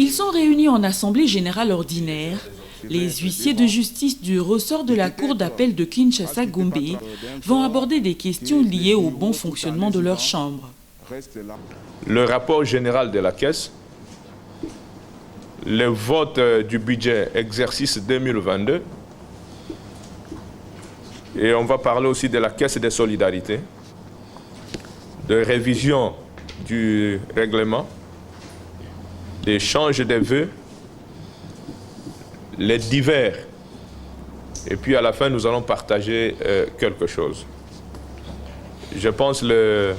Ils sont réunis en assemblée générale ordinaire. Les huissiers de justice du ressort de la cour d'appel de Kinshasa-Gombe vont aborder des questions liées au bon fonctionnement de leur chambre. Le rapport général de la Caisse, le vote du budget exercice 2022, et on va parler aussi de la Caisse des solidarités, de révision du règlement, d'échange des vœux, les divers. Et puis à la fin, nous allons partager quelque chose. Je pense que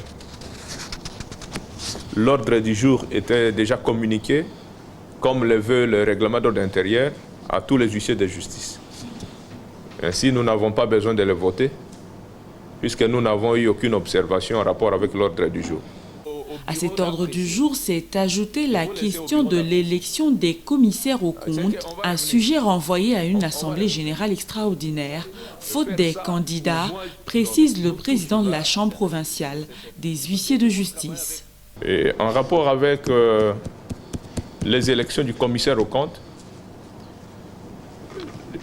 l'ordre du jour était déjà communiqué, comme le veut le règlement d'ordre intérieur, à tous les huissiers de justice. Ainsi, nous n'avons pas besoin de le voter, puisque nous n'avons eu aucune observation en rapport avec l'ordre du jour. À cet ordre du jour s'est ajoutée la question de l'élection des commissaires aux comptes, un sujet renvoyé à une assemblée générale extraordinaire, faute des candidats, précise le président de la Chambre provinciale des huissiers de justice. Et en rapport avec les élections du commissaire aux comptes,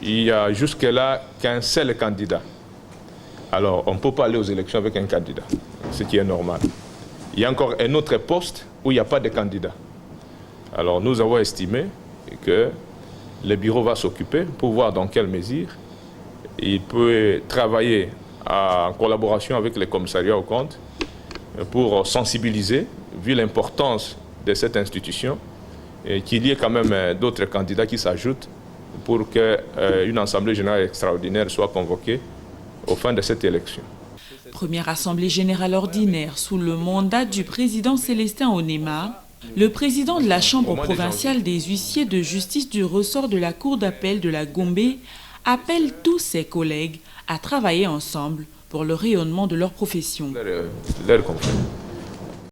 il n'y a jusque-là qu'un seul candidat. Alors, on ne peut pas aller aux élections avec un candidat, ce qui est normal. Il y a encore un autre poste où il n'y a pas de candidat. Alors nous avons estimé que le bureau va s'occuper pour voir dans quelle mesure il peut travailler en collaboration avec les commissariats aux comptes pour sensibiliser, vu l'importance de cette institution, et qu'il y ait quand même d'autres candidats qui s'ajoutent pour qu'une assemblée générale extraordinaire soit convoquée au fin de cette élection. Première assemblée générale ordinaire sous le mandat du président Célestin Onema, le président de la Chambre provinciale des huissiers de justice du ressort de la cour d'appel de la Gombe appelle tous ses collègues à travailler ensemble pour le rayonnement de leur profession. Leur confrère.